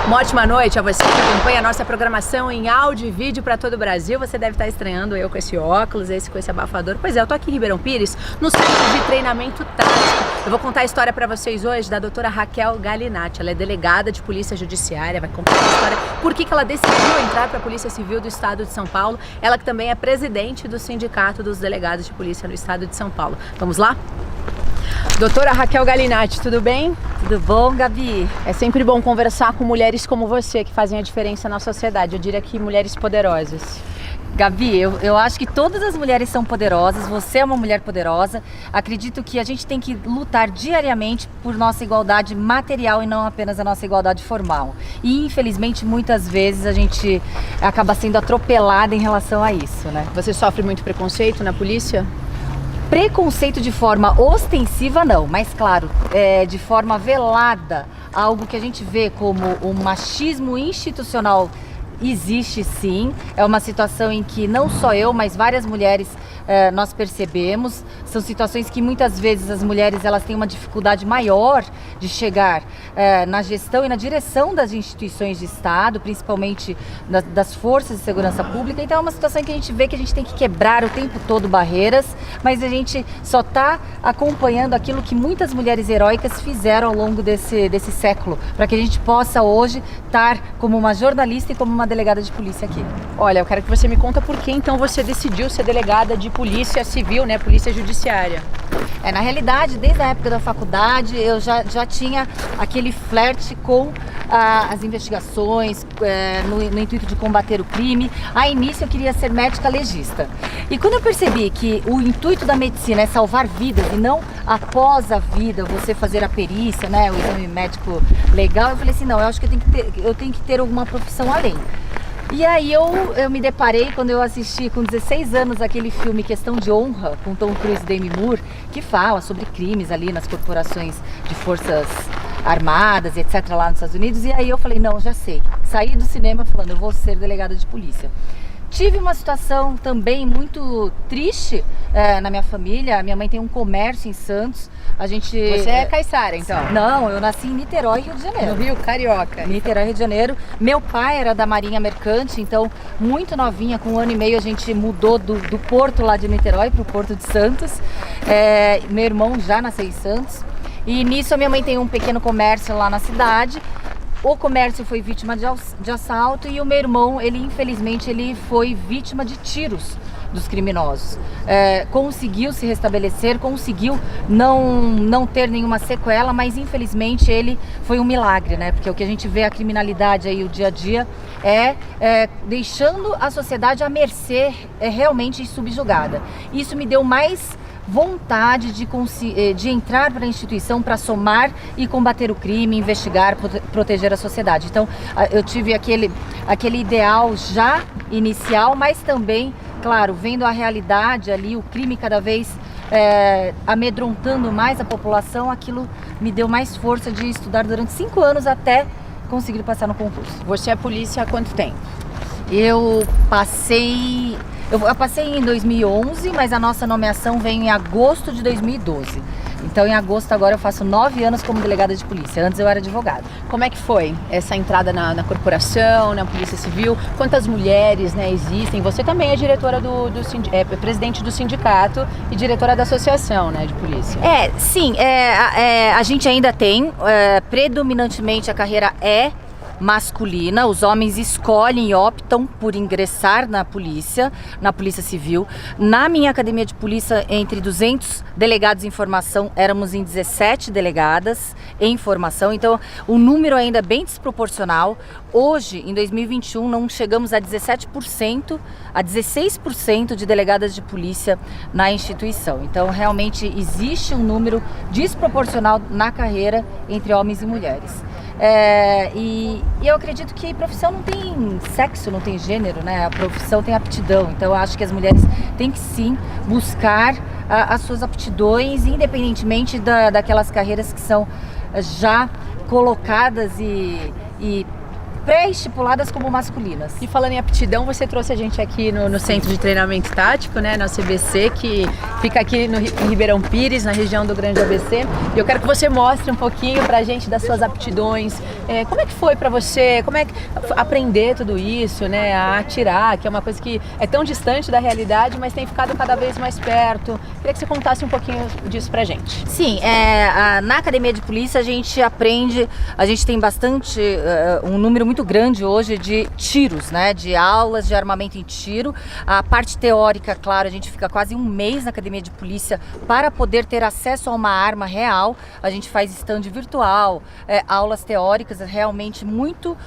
Uma ótima noite a você que acompanha a nossa programação em áudio e vídeo para todo o Brasil. Você deve estar estranhando eu com esse óculos, esse com esse abafador. Pois é, eu tô aqui em Ribeirão Pires, no centro de treinamento tático. Eu vou contar a história para vocês hoje da doutora Raquel Galinatti. Ela é delegada de Polícia Judiciária, vai contar a história por que ela decidiu entrar para a Polícia Civil do Estado de São Paulo. Ela que também é presidente do Sindicato dos Delegados de Polícia no Estado de São Paulo. Vamos lá? Doutora Raquel Galinatti, tudo bem? Tudo bom, Gabi? É sempre bom conversar com mulheres como você, que fazem a diferença na sociedade. Eu diria que mulheres poderosas. Gabi, eu acho que todas as mulheres são poderosas, você é uma mulher poderosa. Acredito que a gente tem que lutar diariamente por nossa igualdade material e não apenas a nossa igualdade formal. E infelizmente muitas vezes a gente acaba sendo atropelada em relação a isso, né? Você sofre muito preconceito na polícia? Preconceito de forma ostensiva não, mas claro, de forma velada, algo que a gente vê como um machismo institucional existe sim. É uma situação em que não só eu, mas várias mulheres nós percebemos. São situações que muitas vezes as mulheres elas têm uma dificuldade maior de chegar na gestão e na direção das instituições de Estado, principalmente das forças de segurança pública. Então é uma situação em que a gente vê que a gente tem que quebrar o tempo todo barreiras, mas a gente só está acompanhando aquilo que muitas mulheres heróicas fizeram ao longo desse século, para que a gente possa hoje estar como uma jornalista e como uma delegada de polícia aqui. Olha, eu quero que você me conta por que então você decidiu ser delegada de polícia civil, né? Polícia judiciária. Na realidade, desde a época da faculdade, eu já tinha aquele flerte com as investigações, no intuito de combater o crime. A início eu queria ser médica legista. E quando eu percebi que o intuito da medicina é salvar vidas e não após a vida você fazer a perícia, né, o exame médico legal, eu falei assim, não, eu acho que eu tenho que ter alguma profissão além. E aí eu me deparei quando eu assisti com 16 anos aquele filme Questão de Honra, com Tom Cruise e Demi Moore, que fala sobre crimes ali nas corporações de forças armadas e etc. lá nos Estados Unidos. E aí eu falei, não, já sei. Saí do cinema falando, eu vou ser delegada de polícia. Tive uma situação também muito triste na minha família. Minha mãe tem um comércio em Santos. Você é caiçara, então? Não, eu nasci em Niterói, Rio de Janeiro. No Rio, carioca. Niterói, Rio de Janeiro. Meu pai era da Marinha Mercante, então muito novinha, com 1 ano e meio a gente mudou do porto lá de Niterói para o porto de Santos. Meu irmão já nasceu em Santos. E nisso a minha mãe tem um pequeno comércio lá na cidade. O comércio foi vítima de assalto e o meu irmão, infelizmente, ele foi vítima de tiros dos criminosos. Conseguiu se restabelecer, conseguiu não ter nenhuma sequela, mas infelizmente ele foi um milagre, né? Porque o que a gente vê a criminalidade aí, o dia a dia, deixando a sociedade à mercê, realmente subjugada. Isso me deu mais vontade de entrar para a instituição para somar e combater o crime, investigar, proteger a sociedade. Então eu tive aquele ideal já inicial, mas também, claro, vendo a realidade ali, o crime cada vez amedrontando mais a população, aquilo me deu mais força de estudar durante 5 anos até conseguir passar no concurso. Você é polícia há quanto tempo? Eu passei em 2011, mas a nossa nomeação veio em agosto de 2012. Então, em agosto agora eu faço 9 anos como delegada de polícia. Antes eu era advogada. Como é que foi essa entrada na corporação, na Polícia Civil? Quantas mulheres, né, existem? Você também é diretora presidente do sindicato e diretora da associação, né, de polícia. Sim. A gente ainda tem, predominantemente a carreira masculina, os homens escolhem e optam por ingressar na polícia civil. Na minha academia de polícia, entre 200 delegados em formação, éramos em 17 delegadas em formação, então o número ainda é bem desproporcional. Hoje, em 2021, não chegamos a 17%, a 16% de delegadas de polícia na instituição. Então, realmente existe um número desproporcional na carreira entre homens e mulheres. E eu acredito que profissão não tem sexo, não tem gênero, né? A profissão tem aptidão. Então eu acho que as mulheres têm que sim buscar as suas aptidões, independentemente daquelas carreiras que são já colocadas e pré-estipuladas como masculinas. E falando em aptidão, você trouxe a gente aqui no Centro de Treinamento Tático, né, no CBC, que fica aqui em Ribeirão Pires, na região do Grande ABC. E eu quero que você mostre um pouquinho pra gente das suas aptidões. Como é que foi pra você? Como é que aprender tudo isso, né, a atirar, que é uma coisa que é tão distante da realidade, mas tem ficado cada vez mais perto. Queria que você contasse um pouquinho disso pra gente. Sim, na Academia de Polícia a gente aprende, a gente tem bastante, um número muito grande hoje de tiros, né, de aulas de armamento em tiro. A parte teórica, claro, a gente fica quase um mês na Academia de Polícia para poder ter acesso a uma arma real. A gente faz stand virtual, aulas teóricas realmente muito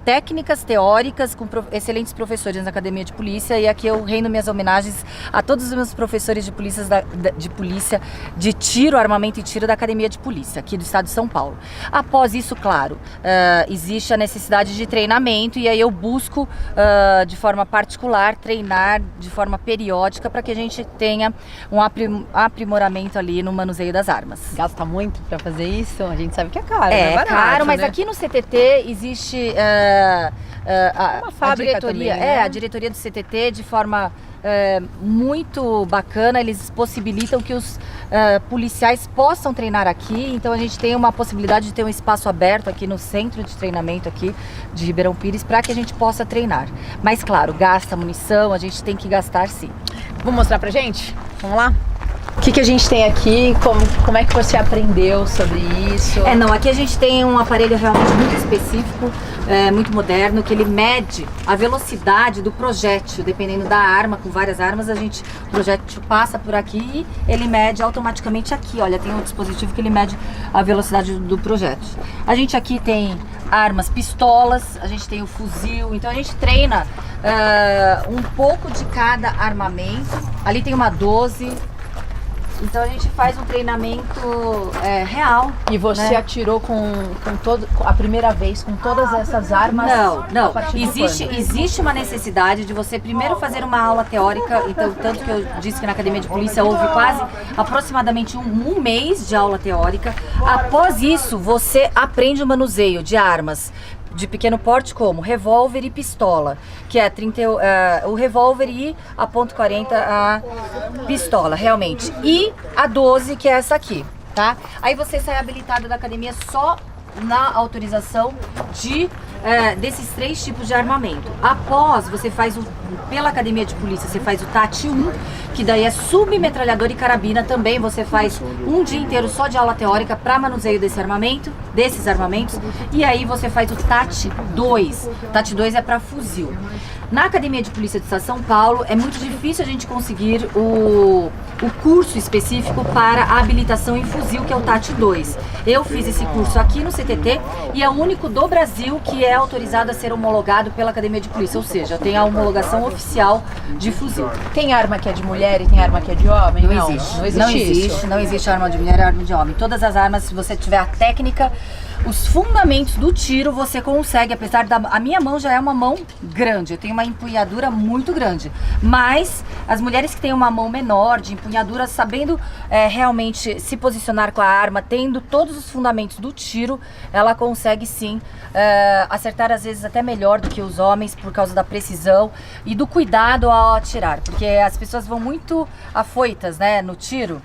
técnicas teóricas com excelentes professores na Academia de Polícia, e aqui eu rendo minhas homenagens a todos os meus professores de polícia de tiro, armamento e tiro da Academia de Polícia, aqui do estado de São Paulo. Após isso, claro, existe a necessidade de treinamento, e aí eu busco de forma particular treinar de forma periódica para que a gente tenha um aprimoramento ali no manuseio das armas. Gasta muito para fazer isso? A gente sabe que é caro, é barato, caro, mas né? aqui no CTT existe uma fábrica diretoria, também, né? a diretoria do CTT, de forma muito bacana, eles possibilitam que os policiais possam treinar aqui. Então a gente tem uma possibilidade de ter um espaço aberto aqui no centro de treinamento aqui de Ribeirão Pires para que a gente possa treinar. Mas claro, gasta munição, a gente tem que gastar sim. Vou mostrar pra gente? Vamos lá? O que a gente tem aqui? Como é que você aprendeu sobre isso? Não, aqui a gente tem um aparelho realmente muito específico, muito moderno, que ele mede a velocidade do projétil, dependendo da arma. Com várias armas, o projétil passa por aqui e ele mede automaticamente aqui. Olha, tem um dispositivo que ele mede a velocidade do projétil. A gente aqui tem armas, pistolas, a gente tem o fuzil, então a gente treina um pouco de cada armamento. Ali tem uma 12. Então a gente faz um treinamento real. E você, né, atirou a primeira vez com todas essas armas? Não. Existe uma necessidade de você primeiro fazer uma aula teórica. Então, tanto que eu disse que na Academia de Polícia houve aproximadamente um mês de aula teórica. Após isso, você aprende o manuseio de armas de pequeno porte, como revólver e pistola, que é o revólver e a .40 a pistola, realmente. E a 12, que é essa aqui, tá? Aí você sai habilitado da academia só na autorização desses 3 tipos de armamento. Após, você faz pela Academia de Polícia, você faz o TAT 1, que daí é submetralhador e carabina. Também você faz um dia inteiro só de aula teórica para manuseio desses armamentos. E aí você faz o TAT 2. O TAT 2 é para fuzil. Na Academia de Polícia do Estado de São Paulo é muito difícil a gente conseguir o curso específico para a habilitação em fuzil, que é o TAT 2. Eu fiz esse curso aqui no CTT e é o único do Brasil que é autorizado a ser homologado pela Academia de Polícia, ou seja, tem a homologação oficial de fuzil. Tem arma que é de mulher e tem arma que é de homem? Não existe arma de mulher e arma de homem. Todas as armas, se você tiver a técnica, os fundamentos do tiro, você consegue, apesar a minha mão já é uma mão grande, eu tenho uma empunhadura muito grande, mas as mulheres que têm uma mão menor de empunhadura, sabendo realmente se posicionar com a arma, tendo todos os fundamentos do tiro, ela consegue sim acertar às vezes até melhor do que os homens, por causa da precisão e do cuidado ao atirar, porque as pessoas vão muito afoitas, né, no tiro.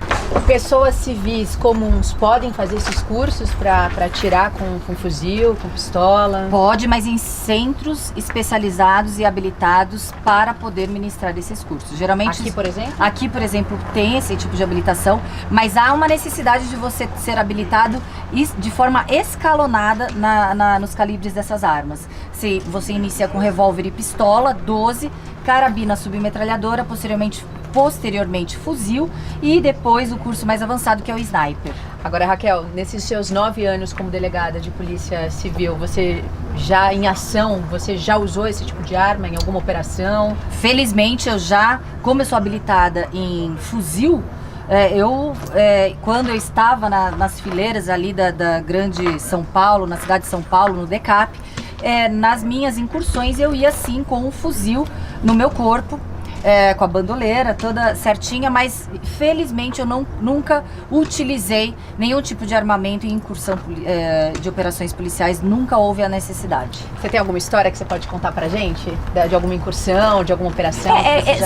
Pessoas civis comuns podem fazer esses cursos para atirar com fuzil, com pistola? Pode, mas em centros especializados e habilitados para poder ministrar esses cursos. Geralmente aqui, por exemplo? Aqui, por exemplo, tem esse tipo de habilitação, mas há uma necessidade de você ser habilitado de forma escalonada nos calibres dessas armas. Se você inicia com revólver e pistola, 12, carabina submetralhadora, posteriormente fuzil e depois o curso mais avançado, que é o sniper. Agora, Raquel, nesses seus 9 anos como delegada de polícia civil, você já em ação, você já usou esse tipo de arma em alguma operação? Felizmente como eu sou habilitada em fuzil, quando eu estava nas fileiras ali da Grande São Paulo, na cidade de São Paulo, no DECAP, nas minhas incursões eu ia sim com um fuzil no meu corpo. com a bandoleira toda certinha, mas felizmente eu nunca utilizei nenhum tipo de armamento em incursão de operações policiais, nunca houve a necessidade. Você tem alguma história que você pode contar pra gente? De alguma incursão, de alguma operação?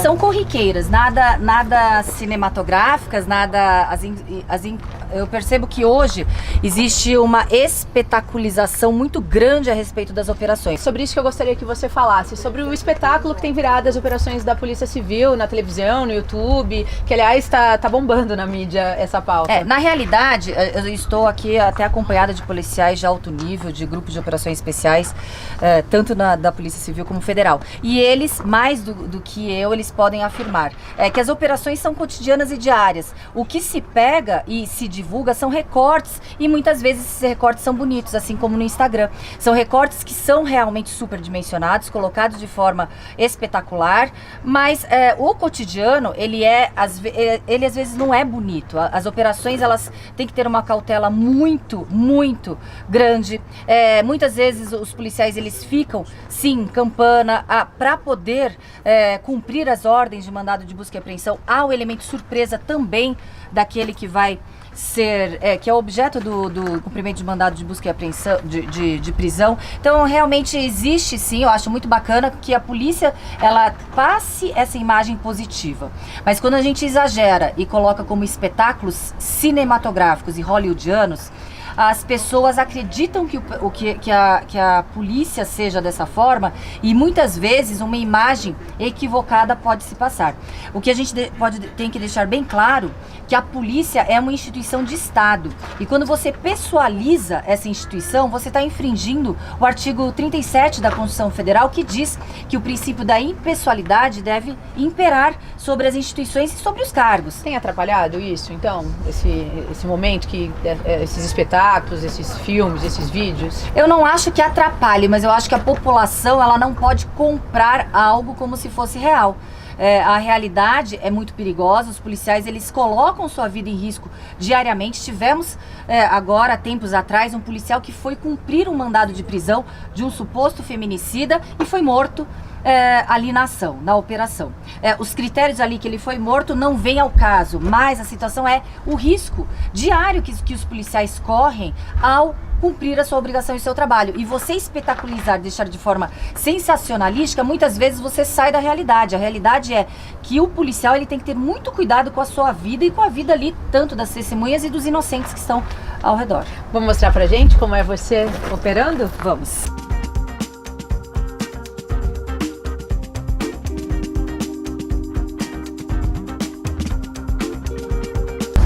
São corriqueiras, nada cinematográficas, nada... Eu percebo que hoje existe uma espetaculização muito grande a respeito das operações. Sobre isso que eu gostaria que você falasse, sobre o espetáculo que tem virado as operações da Polícia Civil, na televisão, no YouTube, que aliás tá bombando na mídia essa pauta. Na realidade, eu estou aqui até acompanhada de policiais de alto nível, de grupos de operações especiais, tanto da Polícia Civil como federal. E eles, mais do que eles podem afirmar que as operações são cotidianas e diárias. O que se pega e se divulga são recortes, e muitas vezes esses recortes são bonitos, assim como no Instagram. São recortes que são realmente superdimensionados, colocados de forma espetacular, mas o cotidiano, ele às vezes não é bonito. As operações, elas têm que ter uma cautela muito, muito grande. Muitas vezes os policiais, eles ficam, sim, campana, para poder cumprir as ordens de mandado de busca e apreensão. Há o elemento surpresa também daquele que vai ser, que é objeto do cumprimento de mandado de busca e apreensão, de prisão. Então realmente existe, sim, eu acho muito bacana que a polícia, ela passe essa imagem positiva. Mas quando a gente exagera e coloca como espetáculos cinematográficos e hollywoodianos, as pessoas acreditam que a polícia seja dessa forma, e muitas vezes uma imagem equivocada pode se passar. O que a gente tem que deixar bem claro, que a polícia é uma instituição de Estado, e quando você pessoaliza essa instituição, você está infringindo o artigo 37 da Constituição Federal, que diz que o princípio da impessoalidade deve imperar sobre as instituições e sobre os cargos. Tem atrapalhado isso, então, esse momento que esses espetáculos, esses filmes, esses vídeos? Eu não acho que atrapalhe, mas eu acho que a população, ela não pode comprar algo como se fosse real. A realidade é muito perigosa, os policiais, eles colocam sua vida em risco diariamente. Tivemos agora, tempos atrás, um policial que foi cumprir um mandado de prisão de um suposto feminicida e foi morto ali na ação, na operação. Os critérios ali que ele foi morto não vêm ao caso, mas a situação é o risco diário que os policiais correm ao cumprir a sua obrigação e o seu trabalho. E você espetaculizar, deixar de forma sensacionalística, muitas vezes você sai da realidade. A realidade é que o policial, ele tem que ter muito cuidado com a sua vida e com a vida ali, tanto das testemunhas e dos inocentes que estão ao redor. Vamos mostrar pra gente como é você operando? Vamos.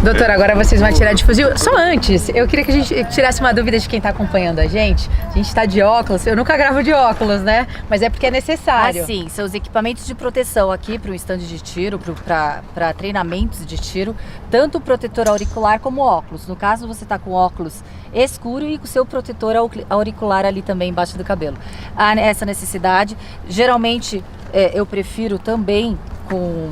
Doutora, agora vocês vão atirar de fuzil. Só antes, eu queria que a gente tirasse uma dúvida de quem está acompanhando a gente. A gente está de óculos, eu nunca gravo de óculos, né? Mas é porque é necessário. Sim, são os equipamentos de proteção aqui para o stand de tiro, para treinamentos de tiro, tanto o protetor auricular como óculos. No caso, você está com óculos escuro e com o seu protetor auricular ali também embaixo do cabelo. Há essa necessidade. Geralmente, eu prefiro também com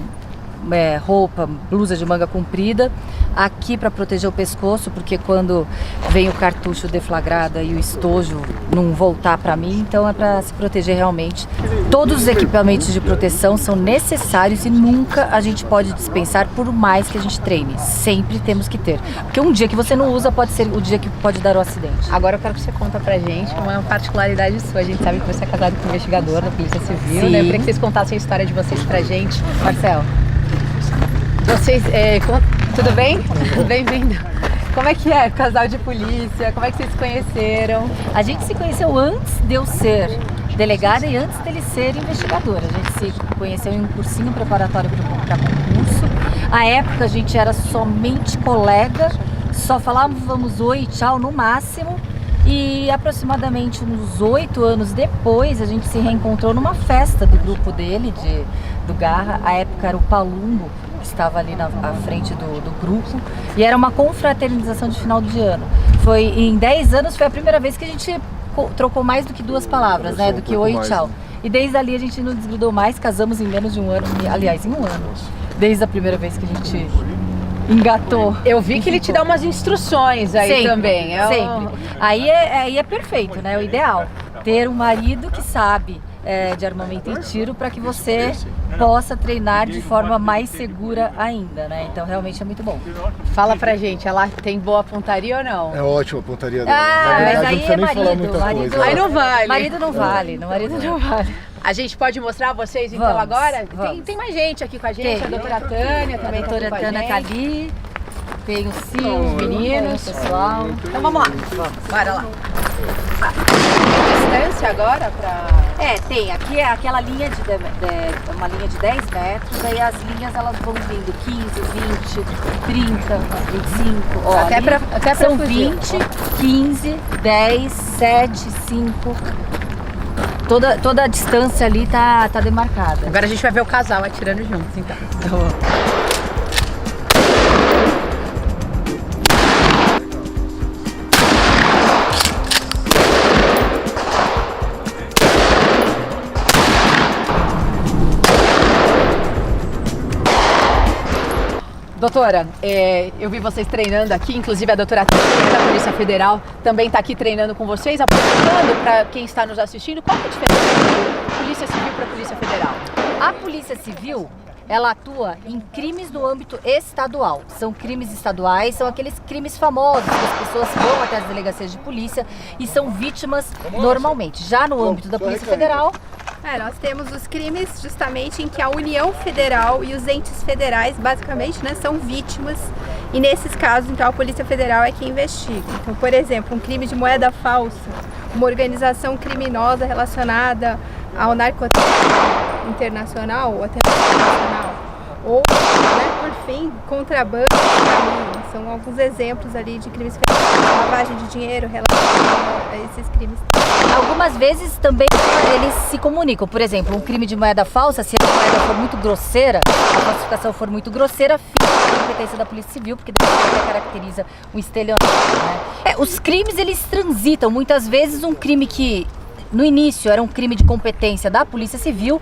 roupa, blusa de manga comprida, aqui para proteger o pescoço, porque quando vem o cartucho deflagrado e o estojo não voltar para mim, então é para se proteger realmente. Todos os equipamentos de proteção são necessários e nunca a gente pode dispensar, por mais que a gente treine. Sempre temos que ter, porque um dia que você não usa pode ser o dia que pode dar o acidente. Agora eu quero que você conta pra gente uma particularidade sua. A gente sabe que você é casado com um investigador da Polícia Civil, Sim. né? Eu queria que vocês contassem a história de vocês pra gente. Marcelo. Vocês, tudo bem? Bem-vindo. Como é que é casal de polícia? Como é que vocês se conheceram? A gente se conheceu antes de eu ser delegada e antes dele ser investigador. A gente se conheceu em um cursinho preparatório para concurso. À época a gente era somente colega, só falávamos oi e tchau no máximo. E aproximadamente uns 8 anos depois a gente se reencontrou numa festa do grupo dele, do Garra. À época era o Palumbo, que estava ali à frente do grupo, e era uma confraternização de final de ano. Em 10 anos foi a primeira vez que a gente trocou mais do que 2 palavras, né, do que oi e tchau. E desde ali a gente não desgrudou mais, casamos em menos de um ano, aliás, em um ano, desde a primeira vez que a gente engatou. Eu vi que ele te dá umas instruções aí sempre, também. Sempre. Aí é perfeito, né, o ideal, ter um marido que sabe de armamento e tiro para que você possa treinar de forma mais segura ainda, né? Então realmente é muito bom. Fala pra gente, ela tem boa pontaria ou não? É ótima a pontaria dela. Ah, Na verdade, mas aí não precisa é nem falar marido, muita marido. coisa. Aí não vale. Marido não vale, marido não vale. A gente pode mostrar vocês então Vamos, agora? vamos. Tem mais gente aqui com a gente, Tem. a doutora Tânia também A tá aqui doutora com a Tânia gente. tá ali, tem o Sil, os meninos, o pessoal. Então vamos lá, bora lá. Tem distância agora pra... Tem, aqui é aquela linha uma linha de 10 metros, aí as linhas elas vão vindo 15, 20, 30, 25, ó, Até ali pra são fugir. 20, 15, 10, 7, 5, toda a distância ali tá demarcada. Agora a gente vai ver o casal atirando juntos, então. Doutora, eu vi vocês treinando aqui, inclusive a doutora Tânia da Polícia Federal também está aqui treinando com vocês, aproximando para quem está nos assistindo, qual é a diferença da Polícia Civil para a Polícia Federal? A Polícia Civil, ela atua em crimes no âmbito estadual. São crimes estaduais, são aqueles crimes famosos que as pessoas vão até as delegacias de polícia e são vítimas normalmente. Já no âmbito da Polícia Federal, nós temos os crimes justamente em que a União Federal e os entes federais, basicamente, né, são vítimas. E nesses casos, então, a Polícia Federal é quem investiga. Então, por exemplo, um crime de moeda falsa, uma organização criminosa relacionada ao narcotráfico internacional ou até internacional, ou, né, por fim, contrabando de caminho. São alguns exemplos ali de crimes federais, lavagem de dinheiro relacionada a esses crimes. algumas vezes também eles se comunicam. Por exemplo, um crime de moeda falsa, se a moeda for muito grosseira, a falsificação for muito grosseira, fica na competência da Polícia Civil, porque depois até caracteriza um estelionato, né? Os crimes, eles transitam. Muitas vezes um crime que no início era um crime de competência da Polícia Civil,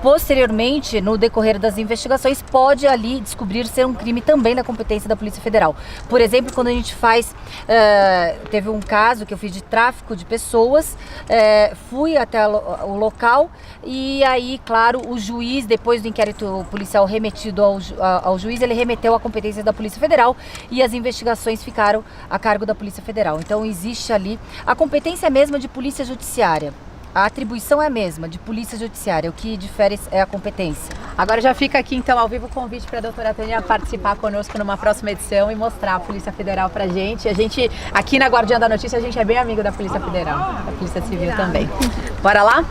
posteriormente, no decorrer das investigações, pode ali descobrir ser um crime também da competência da Polícia Federal. Por exemplo, quando a gente faz, teve um caso que eu fiz de tráfico de pessoas, fui até o local e aí, claro, o juiz, depois do inquérito policial remetido ao juiz, ele remeteu à competência da Polícia Federal e as investigações ficaram a cargo da Polícia Federal. Então existe ali a competência mesma de Polícia Judiciária. A atribuição é a mesma, de Polícia Judiciária, o que difere é a competência. Agora já fica aqui então ao vivo o convite para a doutora Tânia participar conosco numa próxima edição e mostrar a Polícia Federal pra gente. A gente, aqui na Guardiã da Notícia, a gente é bem amigo da Polícia Federal, da Polícia Civil também. Bora lá?